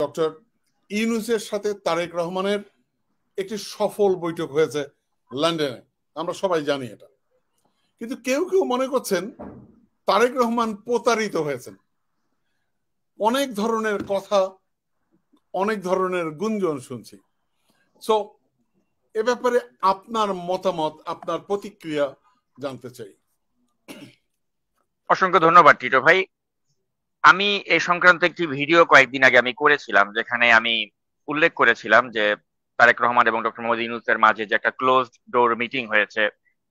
Doctor ইউনূসের সাথে তারেক রহমানের একটি সফল বৈঠক হয়েছে লন্ডনে, আমরা সবাই জানি এটা। কিন্তু কেউ কেউ মনে করছেন তারেক রহমান প্রতারিত হয়েছেন। অনেক ধরনের কথা, অনেক ধরনের গুঞ্জন শুনছি। সো এ ব্যাপারে আপনার মতামত, আপনার প্রতিক্রিয়া জানতে চাই। অসংখ্য ধন্যবাদ টিটো ভাই। আমি এই সংক্রান্ত একটি ভিডিও কয়েকদিন আগে আমি করেছিলাম, যেখানে আমি উল্লেখ করেছিলাম যে তারেক রহমান এবং ডক্টর মোহাম্মদ ইউনূসের মাঝে যে একটা ক্লোজড ডোর মিটিং হয়েছে,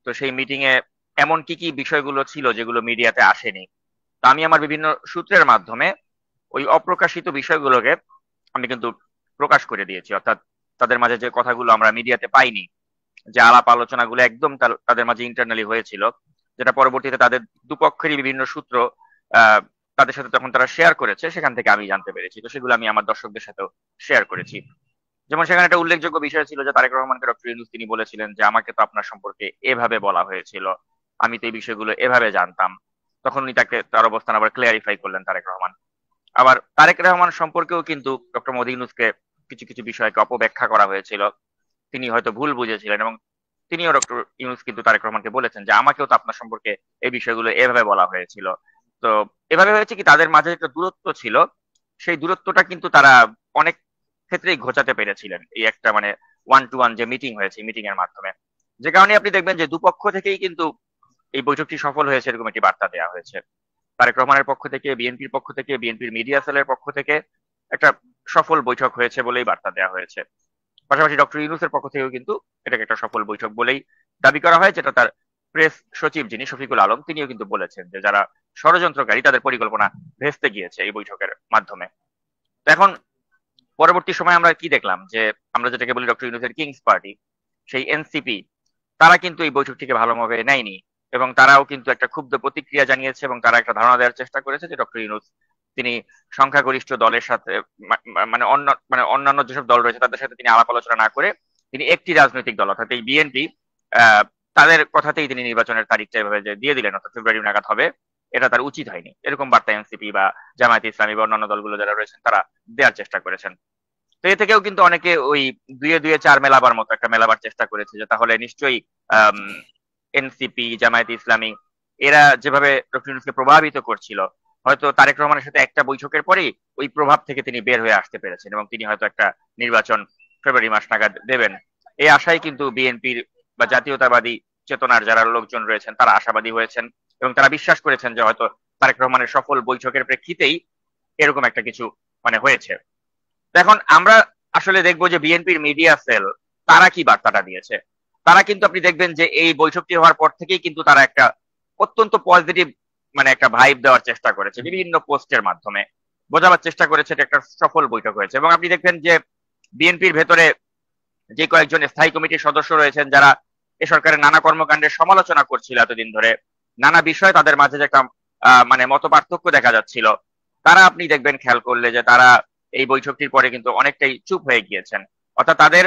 তো সেই মিটিং এ এমন কি কি বিষয়গুলো ছিল যেগুলো মিডিয়াতে আসেনি। তো আমি আমার বিভিন্ন সূত্রের মাধ্যমে ওই অপ্রকাশিত বিষয়গুলোকে আমি কিন্তু প্রকাশ করে দিয়েছি, অর্থাৎ তাদের মাঝে যে কথাগুলো আমরা মিডিয়াতে পাইনি, যে আলাপ আলোচনাগুলো একদম তাদের মাঝে ইন্টারনালি হয়েছিল, যেটা পরবর্তীতে তাদের দুপক্ষেরই বিভিন্ন সূত্র তাদের সাথে তখন তারা শেয়ার করেছে, সেখান থেকে আমি জানতে পেরেছি। তো সেগুলো আমি আমার দর্শকদের সাথেও শেয়ার করেছি। যেমন সেখানে একটা উল্লেখযোগ্য বিষয় ছিল যে তারেক রহমানকে ডক্টর ইউনূস তিনি বলেছিলেন যে আমাকে তো আপনার সম্পর্কে এভাবে বলা হয়েছিল, আমি তো এই বিষয়গুলো এভাবে জানতাম। তখন উনি তার অবস্থান আবার ক্লিয়ারিফাই করলেন তারেক রহমান। আবার তারেক রহমান সম্পর্কেও কিন্তু ডক্টর মোহাম্মদ ইউনূসকে কিছু কিছু বিষয়কে অপব্যাখ্যা করা হয়েছিল, তিনি হয়তো ভুল বুঝেছিলেন, এবং তিনিও ডক্টর ইউনূস কিন্তু তারেক রহমানকে বলেছেন যে আমাকেও তো আপনার সম্পর্কে এই বিষয়গুলো এভাবে বলা হয়েছিল। তো এভাবে হয়েছে কি, তাদের মাঝে একটা দূরত্ব ছিল, সেই দূরত্বটা কিন্তু তারা অনেক ক্ষেত্রেই ঘোচাতে পেরেছিলেন এই একটা মানে ওয়ান টু ওয়ান যে মিটিং হয়েছে, মিটিং এর মাধ্যমে। যে কারণে আপনি দেখবেন যে দুপক্ষ থেকেই কিন্তু এই বৈঠকটি সফল হয়েছে এরকম একটি বার্তা দেওয়া হয়েছে। তারেক রহমানের পক্ষ থেকে, বিএনপির পক্ষ থেকে, বিএনপির মিডিয়া সেলের পক্ষ থেকে একটা সফল বৈঠক হয়েছে বলেই বার্তা দেওয়া হয়েছে। পাশাপাশি ডক্টর ইউনূসের পক্ষ থেকেও কিন্তু এটাকে একটা সফল বৈঠক বলেই দাবি করা হয়, যেটা তার প্রেস সচিব যিনি শফিকুল আলম তিনিও কিন্তু বলেছেন যে যারা ষড়যন্ত্রকারী তাদের পরিকল্পনা ভেস্তে গিয়েছে এই বৈঠকের মাধ্যমে। তো এখন পরবর্তী সময় আমরা কি দেখলাম, যে আমরা যেটাকে বলি ডক্টর ইউনূসের কিংস পার্টি, সেই এনসিপি, তারা কিন্তু এই বৈঠকটিকে ভালোভাবে নেয়নি, এবং তারাও কিন্তু একটা ক্ষুব্ধ প্রতিক্রিয়া জানিয়েছে, এবং তারা একটা ধারণা দেওয়ার চেষ্টা করেছে যে ডক্টর ইউনূস তিনি সংখ্যাগরিষ্ঠ দলের সাথে অন্যান্য যেসব দল রয়েছে তাদের সাথে তিনি আলাপ আলোচনা না করে তিনি একটি রাজনৈতিক দল অর্থাৎ এই বিএনপি তাদের কথাতেই তিনি নির্বাচনের তারিখটা এভাবে যে দিয়ে দিলেন, অর্থাৎ ফেব্রুয়ারি নাগাদ হবে, এটা তার উচিত হয়নি। এরকম বার্তা এনসিপি বা জামায়াতে ইসলামী বা অন্যান্য দলগুলো যারা রয়েছেন তারা দেওয়ার চেষ্টা করেছেন। তো এ থেকেও কিন্তু অনেকে ওই দুয়ে দুয়ে চার মেলাবার মতো একটা মেলাবার চেষ্টা করেছে, যে তাহলে নিশ্চয়ই এনসিপি, জামায়াতে ইসলামী এরা যেভাবে ডক্টর ইউনূসকে প্রভাবিত করছিল, হয়তো তারেক রহমানের সাথে একটা বৈঠকের পরেই ওই প্রভাব থেকে তিনি বের হয়ে আসতে পেরেছেন, এবং তিনি হয়তো একটা নির্বাচন ফেব্রুয়ারি মাস নাগাদ দেবেন। এই আশায় কিন্তু বিএনপির বা জাতীয়তাবাদী চেতনার যারা লোকজন রয়েছেন তারা আশাবাদী হয়েছেন, এবং তারা বিশ্বাস করেছেন যে হয়তো তারেক রহমানের সফল বৈঠকের প্রেক্ষিতেই এরকম একটা কিছু মানে হয়েছে। এখন আমরা আসলে দেখবো যে বিএনপির মিডিয়া সেল তারা কি বার্তাটা দিয়েছে। তারা কিন্তু আপনি দেখবেন যে এই বৈঠকটি হওয়ার পর থেকেই কিন্তু তারা একটা অত্যন্ত পজিটিভ মানে একটা ভাইব দেওয়ার চেষ্টা করেছে, বিভিন্ন পোস্টের মাধ্যমে বোঝাবার চেষ্টা করেছে এটা একটা সফল বৈঠক হয়েছে। এবং আপনি দেখবেন যে বিএনপির ভেতরে যে কয়েকজন স্থায়ী কমিটির সদস্য রয়েছেন যারা এ সরকারের নানা কর্মকাণ্ডের সমালোচনা করছিল এতদিন ধরে, নানা বিষয়ে তাদের মাঝে যে একটা মানে মত পার্থক্য দেখা যাচ্ছিল, তারা আপনি দেখবেন খেয়াল করলে যে তারা এই বৈঠকটির পরে কিন্তু অনেকটাই চুপ হয়ে গিয়েছেন। অর্থাৎ তাদের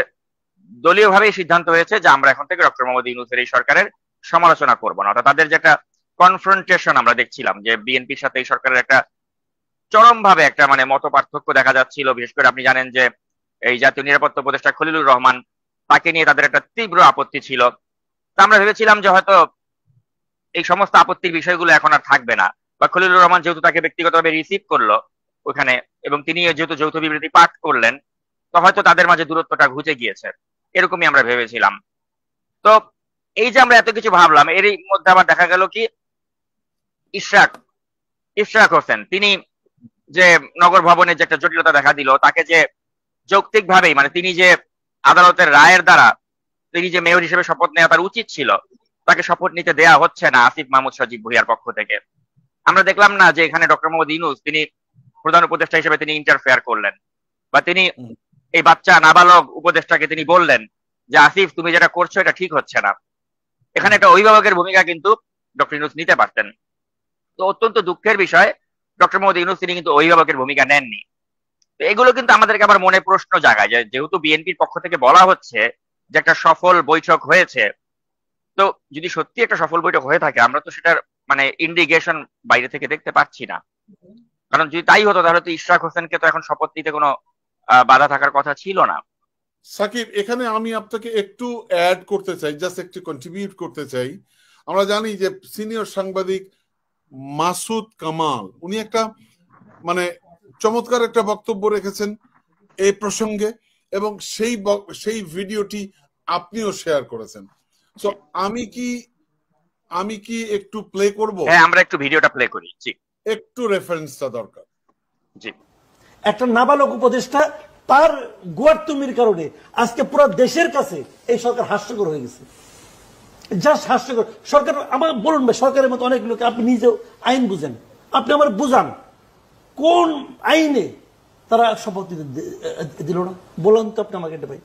দলীয় ভাবেই সিদ্ধান্ত হয়েছে যে আমরা এখন থেকে ডক্টর মোহাম্মদ ইউনূসের এই সরকারের সমালোচনা করবো না। অর্থাৎ তাদের যে একটা কনফ্রন্টেশন আমরা দেখছিলাম, যে বিএনপির সাথে এই সরকারের একটা চরম ভাবে একটা মানে মত পার্থক্য দেখা যাচ্ছিল। বিশেষ করে আপনি জানেন যে এই জাতীয় নিরাপত্তা উপদেষ্টা খলিলুর রহমান, তাকে নিয়ে তাদের একটা তীব্র আপত্তি ছিল। তা আমরা ভেবেছিলাম যে হয়তো এই সমস্ত আপত্তির বিষয়গুলো এখন আর থাকবে না, বা খলিলুর রহমান যেহেতু তাকে ব্যক্তিগতভাবে রিসিভ করলো ওখানে, এবং তিনি যেহেতু যৌথ বিবৃতি পাঠ করলেন, তো হয়তো তাদের মাঝে দূরত্বটা ঘুচে গিয়েছে, এরকমই আমরা ভেবেছিলাম। তো এই যে আমরা এত কিছু ভাবলাম, এরই মধ্যে আবার দেখা গেল কি ইশরাক হোসেন তিনি যে নগর ভবনে যে একটা জটিলতা দেখা দিল, তাকে যে যৌক্তিক ভাবেই মানে তিনি যে আদালতের রায়ের দ্বারা তিনি যে মেয়র হিসেবে শপথ নেওয়া তার উচিত ছিল, তাকে শপথ নিতে দেয়া হচ্ছে না আসিফ মাহমুদ সজীব ভুঁইয়ার পক্ষ থেকে। আমরা দেখলাম না যে এখানে ডক্টর মোহাম্মদ ইউনূস তিনি প্রধান উপদেষ্টা হিসেবে তিনি ইন্টারফেয়ার করলেন, বা তিনি এই বাচ্চা নাবালক উপদেষ্টাকে তিনি বললেন যে আসিফ তুমি যেটা করছো এটা ঠিক হচ্ছে না। এখানে একটা অভিভাবকের ভূমিকা কিন্তু ডক্টর ইউনূস নিতে পারতেন। তো অত্যন্ত দুঃখের বিষয়, ডক্টর মোহাম্মদ ইউনূস তিনি কিন্তু অভিভাবকের ভূমিকা নেননি। তো এগুলো কিন্তু আমাদেরকে আবার মনে প্রশ্ন জাগায়, যে যেহেতু বিএনপির পক্ষ থেকে বলা হচ্ছে যে একটা সফল বৈঠক হয়েছে, তো যদি সত্যি একটা সফল বৈঠক হয়ে থাকে আমরা তো সেটার মানে ইন্ডিকেশন বাইরে থেকে দেখতে পাচ্ছি না। কারণ যদি তাই হতো তাহলে তো ইশরাক হোসেনকে তো এখন শপথ নিতে কোনো বাধা থাকার কথা ছিল না। সাকিব, এখানে আমি আপনাকে একটু অ্যাড করতে চাই, জাস্ট একটু কন্ট্রিবিউট করতে চাই। আমরা জানি যে সিনিয়র সাংবাদিক মাসুদ কামাল উনি একটা মানে চমৎকার একটা বক্তব্য রেখেছেন এই প্রসঙ্গে, এবং সেই ভিডিওটি আপনিও শেয়ার করেছেন। তো আমি কি একটু প্লে করব? হ্যাঁ, আমরা একটু ভিডিওটা প্লে করি। জি, একটু রেফারেন্সটা দরকার। জি। একটা নাবালক উপদেষ্টা তার গোয়ার্তুমির কারণে আজকে পুরো দেশের কাছে এই সরকার হাস্যকর হয়ে গেছে, জাস্ট হাস্যকর। সরকার আমার বলুন ভাই, সরকারের মতো অনেক লোক, আপনি নিজেও আইন বুঝেন, আপনি আমার বুঝান কোন আইনে তারা শপথ দিল না? বলুন তো আপনি আমাকে এটা ভাই।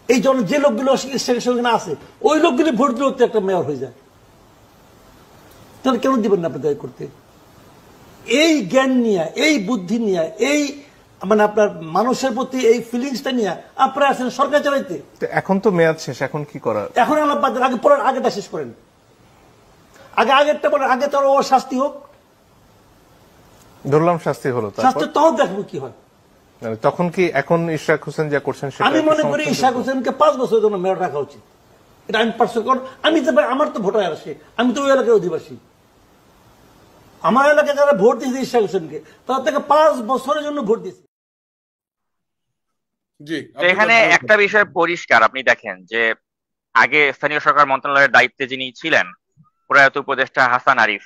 এই জন্য যে লোকগুলো সেখানে আছে ওই লোকগুলি ভোট দিলে একটা মেয়র হয়ে যায়, তাহলে কেন দিবেন না আপনি দায়ী করতে? এই জ্ঞান নিয়ে, এই বুদ্ধি নিয়ে, এই মানে আপনার মানুষের প্রতি এই ফিলিংসটা নিয়ে আপনারা আছেন সরকার চালাইতে। এখন তো মেয়াদ শেষ, এখন কি করার? এখন আগে পরের আগেটা শেষ করেন, আগেরটা বলেন, আগে তো ও শাস্তি হোক। ধরলাম শাস্তি হলো, শাস্তি তখন দেখবো কি হয়। তখন কি এখন ইশরাক হোসেন যা করছেন আমি মনে করি ইশরাক হোসেনকে 5 বছরের জন্য মেয়র রাখা উচিত। এটা আমি পার্সোনাল, কারণ আমি তো আমার তো ভোটার আসে, আমি তো ওই এলাকার অধিবাসী। আমার এলাকায় যারা ভোট দিয়েছে ইশরাক হোসেনকে, তার থেকে 5 বছরের জন্য ভোট দিয়েছে। এখানে একটা বিষয় পরিষ্কার, আপনি দেখেন যে আগে স্থানীয় সরকার মন্ত্রণালয়ের দায়িত্বে যিনি ছিলেন প্রয়াত উপদেষ্টা হাসান আরিফ,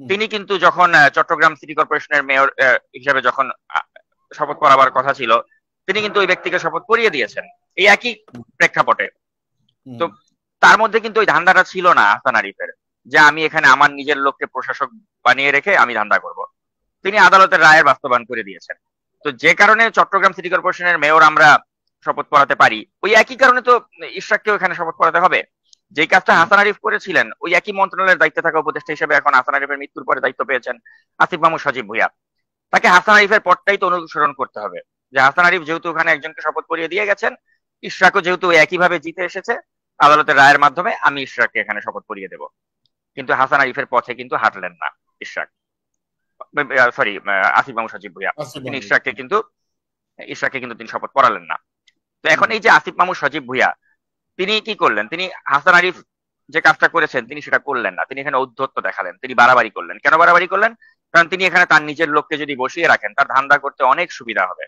তিনি কিন্তু যখন চট্টগ্রাম সিটি কর্পোরেশনের মেয়র হিসেবে যখন শপথ পড়াবার কথা ছিল, তিনি কিন্তু ওই ব্যক্তিকে শপথ পড়িয়ে দিয়েছেন এই একই প্রেক্ষাপটে। তো তার মধ্যে কিন্তু ওই ধান্দাটা ছিল না হাসান আরিফের, যে আমি এখানে আমার নিজের লোককে প্রশাসক বানিয়ে রেখে আমি ধান্দা করব। তিনি আদালতের রায়ের বাস্তবায়ন করে দিয়েছেন। তো যে কারণে চট্টগ্রাম সিটি কর্পোরেশনের মেয়র আমরা শপথ পড়াতে পারি, ওই একই কারণে তো ইশরাককেও এখানে শপথ পড়াতে হবে। যে কাজটা হাসান আরিফ করেছিলেন, ওই একই মন্ত্রণালয়ের দায়িত্বে থাকা উপদেষ্টা হিসেবে এখন হাসান আরিফের মৃত্যুর পরে দায়িত্ব পেয়েছেন আসিফ মাহমুদ সজীব ভুঁইয়া। তাকে হাসান আরিফের পথটাই তো অনুসরণ করতে হবে, যে হাসান আরিফ যেহেতু ওখানে একজনকে শপথ পড়িয়ে দিয়ে গেছেন, ইশরাকও যেহেতু একইভাবে জিতে এসেছে আদালতের রায়ের মাধ্যমে, আমি ইশরাককে এখানে শপথ পড়িয়ে দেব। কিন্তু হাসান আরিফের পথে কিন্তু হাঁটলেন না ইশরাক, সরি আসিফ মাহমুদ সজীব ভুঁইয়া। তিনি ইশরাককে কিন্তু তিনি শপথ পড়ালেন না। তো এখন এই যে আসিফ মাহমুদ সজীব ভুঁইয়া, তিনি কি করলেন? তিনি হাসান আরিফ যে কাজটা করেছেন তিনি সেটা করলেন না, তিনি এখানে ঔদ্ধত্য দেখালেন, তিনি বাড়াবাড়ি করলেন। কেন বাড়াবাড়ি করলেন? কারণ তিনি এখানে তার নিজের লোককে যদি বসিয়ে রাখেন, তার ধান্দা করতে অনেক সুবিধা হবে।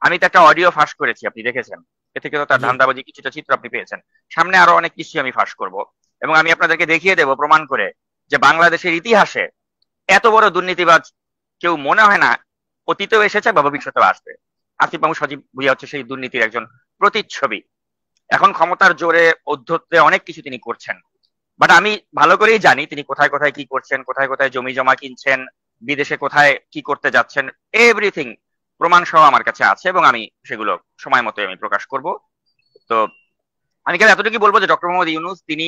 আমি তো একটা অডিও ফাঁস করেছি, আপনি দেখেছেন, এ থেকে তো তার ধান্দাবাজি কিছুটা চিত্র আপনি পেয়েছেন। সামনে আরো অনেক কিছু আমি ফাঁস করব, এবং আমি আপনাদেরকে দেখিয়ে দেব প্রমাণ করে যে বাংলাদেশের ইতিহাসে এত বড় দুর্নীতিবাজ কেউ মনে হয় না অতীতেও এসেছে বা ভবিষ্যতেও আসবে। আসিফ মাহমুদ সজীব ভুঁইয়া হচ্ছে সেই দুর্নীতির একজন প্রতিচ্ছবি। এখন ক্ষমতার জোরে ঔদ্ধত্যে অনেক কিছু তিনি করছেন, বাট আমি ভালো করেই জানি তিনি কোথায় কোথায় কি করছেন, কোথায় কোথায় জমি জমা কিনছেন, বিদেশে কোথায় কি করতে যাচ্ছেন, এভরিথিং প্রমাণ সহ আমার কাছে আছে, এবং আমি সেগুলো সময় মতো আমি প্রকাশ করব। তো আমি কেন এতটুকু বলবো যে ডক্টর মোহাম্মদ ইউনূস, তিনি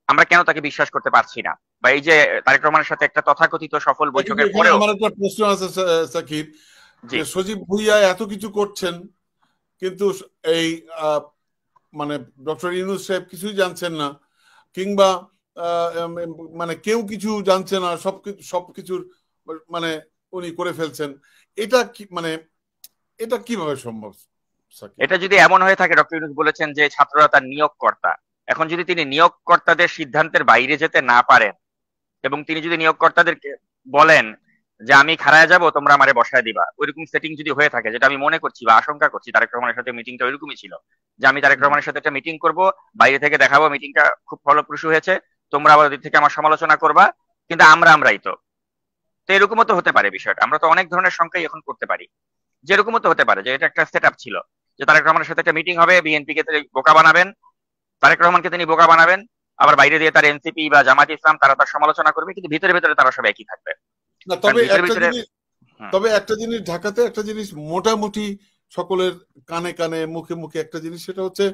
আমরা কেন তাকে বিশ্বাস করতে পারছি না, বা এই যে তারেক রহমানের সাথে একটা তথাকথিত সফল বৈঠকের পরেও। আমার একটা প্রশ্ন আছে সাকিব, যে সজীব ভুঁইয়া এত কিছু করছেন কিন্তু এই মানে ডক্টর ইউনূস সাহেব কিছুই জানছেন না, কিংবা মানে কেউ কিছু জানছে না, সবকিছুর মানে উনি করে ফেলছেন, এটা কি মানে এটা কিভাবে সম্ভব? এটা যদি এমন হয়ে থাকে, ডক্টর ইউনূস বলেছেন যে ছাত্ররা তার নিয়োগকর্তা, এখন যদি তিনি নিয়োগকর্তাদের সিদ্ধান্তের বাইরে যেতে না পারেন, এবং তিনি যদি নিয়োগকর্তাদেরকে বলেন যে আমি খাড়ায় যাব, তোমরা আমারে বসায় দিবা, ওইরকম সেটিং যদি হয়ে থাকে, যেটা আমি মনে করছি বা আশঙ্কা করছি, তারেক রহমানের সাথে মিটিংটা ওইরকমই ছিল, যে আমি তারেক রহমানের সাথে একটা মিটিং করব, বাইরে থেকে দেখাবো মিটিংটা খুব ফলপ্রসূ হয়েছে, তোমরা আবার ওদিক থেকে আমার সমালোচনা করবা, কিন্তু আমরাই তো এরকমও তো হতে পারে বিষয়টা। আমরা তো অনেক ধরনের সংখ্যাই এখন করতে পারি, যেরকমও তো হতে পারে যে এটা একটা সেট আপ ছিল, যে তারেক রহমানের সাথে একটা মিটিং হবে, বিএনপি কে বোকা বানাবেন, তারেক রহমানকে তিনি বোকা বানাবেন, আবার বাইরে দিয়ে তার এনসিপি বা জামাত ইসলাম তারা তার সমালোচনা করবে, কিন্তু ভিতরে ভিতরে তারা সব একই থাকবে। তবে একটা জিনিস ঢাকাতে একটা জিনিস মোটামুটি সকলের কানে কানে মুখে মুখে একটা জিনিস, সেটা হচ্ছে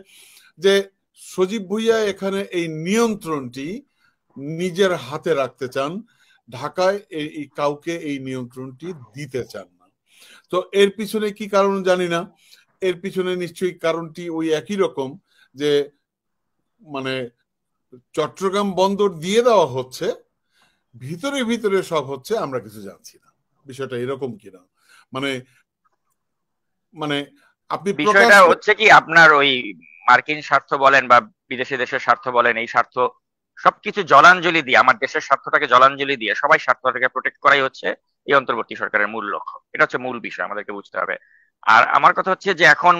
যে সজীব ভুঁইয়া এখানে এই নিয়ন্ত্রণটি নিজের হাতে রাখতে চান, ঢাকায় এই কাউকে এই নিয়ন্ত্রণটি দিতে চান না। তো এর পিছনে কি কারণ জানি না, এর পিছনে নিশ্চয়ই কারণটি ওই একই রকম, যে মানে চট্টগ্রাম বন্দর দিয়ে দেওয়া হচ্ছে, ভিতরে ভিতরে সব হচ্ছে, আমরা কিছু জানছি না বিষয়টা এরকম কিনা। মানে মানে আপনি বিষয়টা হচ্ছে কি, আপনার ওই মার্কিন স্বার্থ বলেন বা বিদেশি দেশের স্বার্থ বলেন, এই স্বার্থ সবকিছু জলাঞ্জলি দিয়ে, আমার দেশের স্বার্থটাকে জলাঞ্জলি দিয়ে সবাই স্বার্থটাকে প্রোটেক্ট করাই হচ্ছে এই অন্তর্বর্তী সরকারের মূল লক্ষ্য। এটা হচ্ছে মূল বিষয়, আমাদেরকে বুঝতে হবে। আর আমার কথা হচ্ছে যে এখন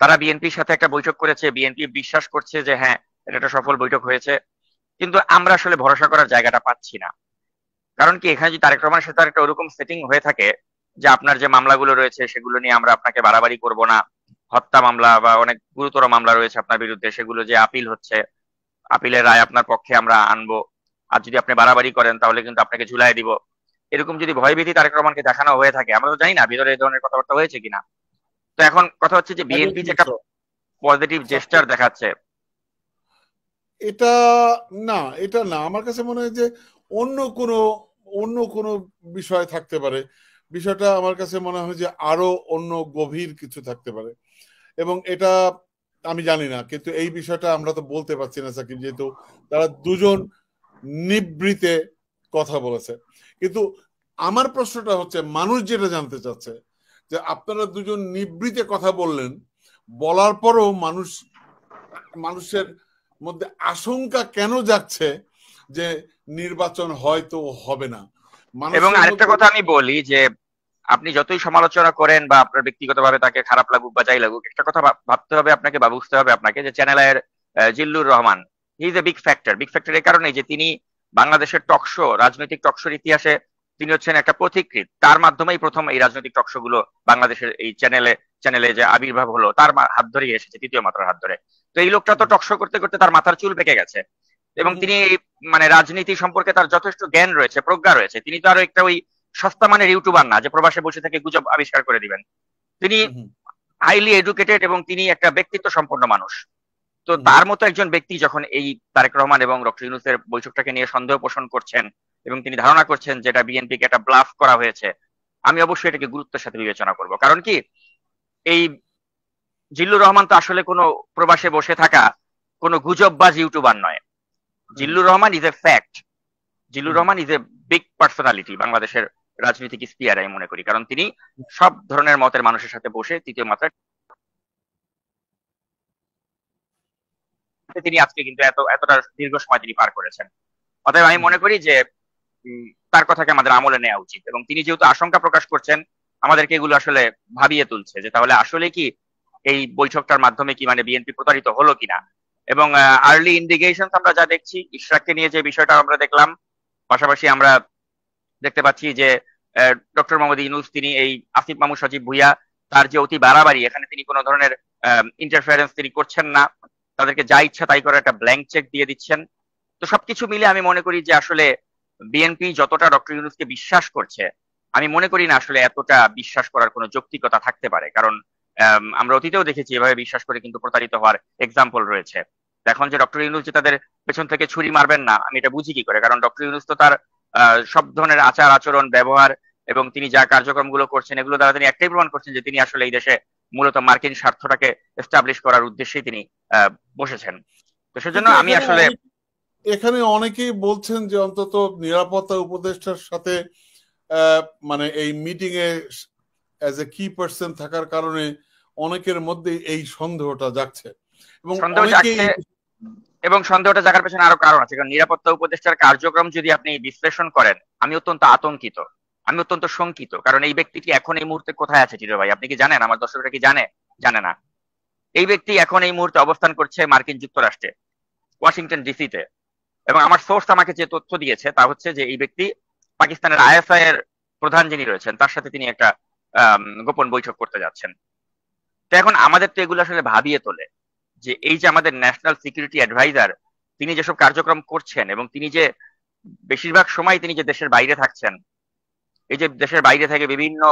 তারা বিএনপির সাথে একটা বৈঠক করেছে, বিএনপি বিশ্বাস করছে যে হ্যাঁ এটা একটা সফল বৈঠক হয়েছে, কিন্তু আমরা আসলে ভরসা করার জায়গাটা পাচ্ছি না। কারণ কি, এখানে যদি তারেক রহমানের সাথে একটা ওরকম সেটিং হয়ে থাকে যে আপনার যে মামলাগুলো রয়েছে সেগুলো নিয়ে আমরা আপনাকে বাড়াবাড়ি করব না, হত্যা মামলা বা অনেক গুরুতর মামলা রয়েছে আপনার বিরুদ্ধে, সেগুলো যে আপিল হচ্ছে, আপিলের রায় আপনার পক্ষে আমরা আনবো, আর যদি আপনি বাড়াবাড়ি করেন তাহলে কিন্তু আপনাকে ঝুলাই দিব, এরকম যদি ভয়ভীতি তারেক রহমানকে দেখানো হয়ে থাকে, আমরা তো জানি না ভিতরে এই ধরনের কথাবার্তা হয়েছে কিনা। তো এখন কথা হচ্ছে যে বিএনপি যে একটা পজিটিভ জেস্টার দেখাচ্ছে, এটা এটা না, আমার কাছে মনে হয় যে অন্য কোনো বিষয় থাকতে পারে। বিষয়টা আমার কাছে মনে হয় যে আরো অন্য গভীর কিছু থাকতে পারে, এবং এটা আমি জানি না, কিন্তু এই বিষয়টা আমরা তো বলতে পারছি না সাকিব, যেহেতু তারা দুজন নিবৃতে কথা বলেছে। কিন্তু আমার প্রশ্নটা হচ্ছে, মানুষ যেটা জানতে চাচ্ছে যে আপনারা দুজন নিবৃতে কথা বললেন, বলার পরও মানুষের মধ্যে আশঙ্কা কেন যাচ্ছে যে নির্বাচন হয়তো হবে না। এবং আরেকটা কথা আমি বলি যে আপনি যতই সমালোচনা করেন বা আপনার ব্যক্তিগতভাবে তাকে খারাপ লাগুক বা যাই লাগুক, একটা কথা ভাবতে হবে আপনাকে বা বুঝতে হবে আপনাকে, যে চ্যানেল আইয়ের Zillur Rahman, he is a big factor. Big factor এই কারণে যে তিনি বাংলাদেশের টকশো, রাজনৈতিক টকশোর ইতিহাসে তিনি হচ্ছেন একটা পথিকৃৎ। তার মাধ্যমেই প্রথম এই রাজনৈতিক টকশো গুলো বাংলাদেশের এই চ্যানেলে যে আবির্ভাব হলো, তার হাত ধরেই এসেছে, তৃতীয় মাত্রার হাত ধরে। তো এই লোকটা তো টকশো করতে করতে তার মাথার চুল পেকে গেছে, এবং তিনি মানে রাজনীতি সম্পর্কে তার যথেষ্ট জ্ঞান রয়েছে, প্রজ্ঞা রয়েছে। তিনি তো আরো একটা ওই সস্তা মানের ইউটিউবার না যে প্রবাসে বসে থেকে গুজব আবিষ্কার করে দিবেন। তিনি হাইলি এডুকেটেড এবং তিনি একটা ব্যক্তিত্ব সম্পন্ন মানুষ। তো তার মতো একজন ব্যক্তি যখন এই তারেক রহমান এবং ডক্টর ইউনূসের বৈঠকটাকে নিয়ে সন্দেহ পোষণ করছেন এবং তিনি ধারণা করছেন যেটা বিএনপিকে একটা ব্লাফ করা হয়েছে, আমি অবশ্যই এটাকে গুরুত্বের সাথে বিবেচনা করব। কারণ কি, এই জিল্লুর রহমান তো আসলে কোনো প্রবাসে বসে থাকা কোনো গুজববাজ ইউটিউবার নয়। Zillur Rahman is a fact. Zillur Rahman is a big personality বাংলাদেশের রাজনৈতিক স্পিয়ার আমি মনে করি, কারণ তিনি সব ধরনের মতের মানুষের সাথে বসে তৃতীয় মাত্রায় তিনি আজকে কিন্তু এতটা দীর্ঘ সময় তিনি পার করেছেন। অতএব আমি মনে করি যে তার কথাকে আমাদের আমলে নেওয়া উচিত, এবং তিনি যেহেতু আশঙ্কা প্রকাশ করছেন, আমাদেরকে এগুলো আসলে ভাবিয়ে তুলছে যে তাহলে আসলে কি এই বৈঠকটার মাধ্যমে কি মানে বিএনপি প্রতারিত হলো কিনা। এবং আর্লি ইন্ডিকেশন আমরা যা দেখছি, ইশরাককে নিয়ে যে বিষয়টা আমরা দেখলাম, পাশাপাশি আমরা দেখতে পাচ্ছি যে ডক্টর মোহাম্মদ ইউনূস তিনি এই আসিফ মাহমুদ সজীব ভুইয়া তার যে অতি বাড়াবাড়ি, এখানে তিনি কোনো ধরনের ইন্টারফারেন্স তিনি করছেন না, তাদেরকে যা ইচ্ছা তাই করে একটা ব্ল্যাঙ্ক চেক দিয়ে দিচ্ছেন। তো সবকিছু মিলে আমি মনে করি যে আসলে বিএনপি যতটা ডক্টর ইউনূসকে বিশ্বাস করছে, আমি মনে করি না আসলে এতটা বিশ্বাস করার কোনো যৌক্তিকতা থাকতে পারে। কারণ আমরা অতীতেও দেখেছি এভাবে বিশ্বাস করে কিন্তু প্রতারিত হওয়ার এক্সাম্পল রয়েছে। এখন যে ডক্টর ইউনূস যে তাদের পেছন থেকে ছুরি মারবেন না, আমি এটা বুঝি কি করে, কারণ ডক্টর ইউনূস তো তার সব ধরনের আচার আচরণ ব্যবহার এবং তিনি যা কার্যক্রমগুলো করছেন, এগুলো দ্বারা তিনি একটাই প্রমাণ করছেন যে তিনি আসলে এই দেশে মূলত মার্কিন স্বার্থটাকে এস্টাবলিশ করার উদ্দেশ্যেই তিনি বসেছেন। তো সেজন্য আমি আসলে এখানে অনেকেই বলছেন যে অন্তত নিরাপত্তা উপদেষ্টার সাথে মানে এই মিটিং এ অ্যাজ এ কি পার্সন থাকার কারণে অনেকের মধ্যে এই সন্দেহটা জাগছে, এবং সন্দেহটা জাগার পেছনে আরো কারণ আছে। কারণ নিরাপত্তা উপদেষ্টার কার্যক্রম যদি আপনি বিশ্লেষণ করেন, আমি অত্যন্ত আতঙ্কিত, আমি অত্যন্ত শঙ্কিত। কারণ এই ব্যক্তিটি এখন এই মুহূর্তে কোথায় আছে টিরো ভাই, আপনি কি জানেন? আমার দর্শকরা কি জানে না? এই ব্যক্তি এখন এই মুহূর্তে অবস্থান করছে মার্কিন যুক্তরাষ্ট্রে, ওয়াশিংটন ডিসিতে। এবং আমার সোর্স আমাকে যে তথ্য দিয়েছে তা হচ্ছে যে এই ব্যক্তি পাকিস্তানের আইএসআই এর প্রধান যিনি রয়েছেন তার সাথে তিনি একটা গোপন বৈঠক করতে যাচ্ছেন। তো এখন আমাদের তো এগুলো আসলে ভাবিয়ে তোলে যে এই যে আমাদের ন্যাশনাল সিকিউরিটি অ্যাডভাইজার, তিনি যেসব কার্যক্রম করছেন এবং তিনি যে বেশিরভাগ সময় তিনি যে দেশের বাইরে থাকছেন, এই যে দেশের বাইরে থেকে বিভিন্ন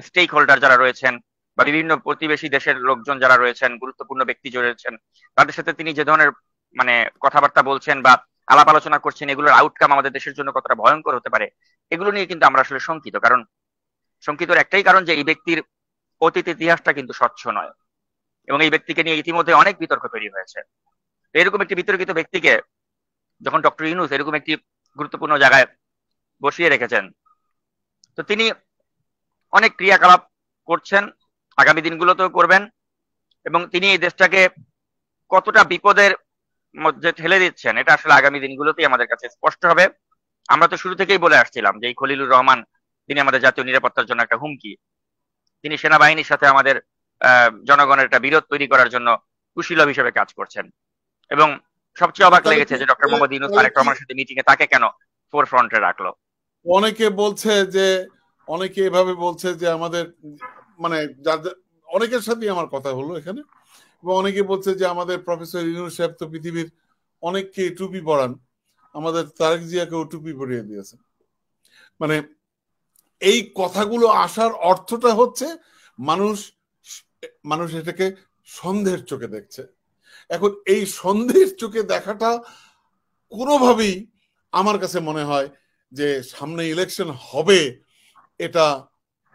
স্টেক হোল্ডার যারা রয়েছেন বা বিভিন্ন প্রতিবেশী দেশের লোকজন যারা রয়েছেন, গুরুত্বপূর্ণ ব্যক্তি রয়েছেন, তাদের সাথে তিনি যে ধরনের মানে কথাবার্তা বলছেন বা আলাপ আলোচনা করছেন, এগুলোর আউটকাম আমাদের দেশের জন্য কতটা ভয়ঙ্কর হতে পারে, এগুলো নিয়ে কিন্তু আমরা আসলে শঙ্কিত। কারণ শঙ্কিতর একটাই কারণ যে এই ব্যক্তির অতীত ইতিহাসটা কিন্তু স্বচ্ছ নয়, এবং এই ব্যক্তিকে নিয়ে ইতিমধ্যে অনেক বিতর্ক তৈরি হয়েছে। এরকম একটি বিতর্কিত ব্যক্তিকে যখন ডক্টর ইউনূস এরকম একটি গুরুত্বপূর্ণ জায়গায় বসিয়ে রেখেছেন, তো তিনি অনেক ক্রিয়াকলাপ করছেন, আগামী দিনগুলোতেও করবেন, এবং তিনি এই দেশটাকে কতটা বিপদের মধ্যে ঠেলে দিচ্ছেন এটা আসলে আগামী দিনগুলোতেই আমাদের কাছে স্পষ্ট হবে। আমরা তো শুরু থেকেই বলে আসছিলাম যে এই খলিলুর রহমান তিনি আমাদের জাতীয় নিরাপত্তার জন্য একটা হুমকি। তিনি সেনাবাহিনীর সাথে আমাদের জনগণের একটা বিরোধ তৈরি করার জন্য কুশীলব হিসেবে কাজ করছেন। এবং সবচেয়ে অবাক লেগেছে যে ডক্টর মোহাম্মদ ইউনূস তারেক রহমানের সাথে মিটিং এ তাকে কেন ফোর ফ্রন্টে রাখলো। অনেকে বলছে যে, অনেকে এভাবে বলছে যে আমাদের মানে অনেকের সাথেই আমার কথা হলো এখানে, এবং অনেকে বলছে যে আমাদের প্রফেসর ইউনূস সাহেব তো পৃথিবীর অনেককে টুপি পরান, আমাদের তারেক জিয়াকেও টুপি পরিয়ে দিয়েছেন। মানে এই কথাগুলো আসার অর্থটা হচ্ছে মানুষ এটাকে সন্দেহের চোখে দেখছে। এখন এই সন্দেহের চোখে দেখাটা কোনোভাবেই আমার কাছে মনে হয় যে সামনে ইলেকশন হবে এটা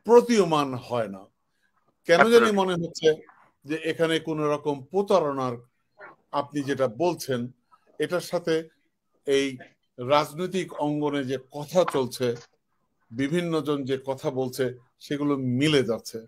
প্রতীয়মান হয় না। কেন জানি মনে হচ্ছে যে এখানে কোন রকম প্রতারণার, আপনি যেটা বলছেন এটার সাথে এই রাজনৈতিক অঙ্গনে যে কথা চলছে, বিভিন্ন জন যে কথা বলছে সেগুলো মিলে যাচ্ছে।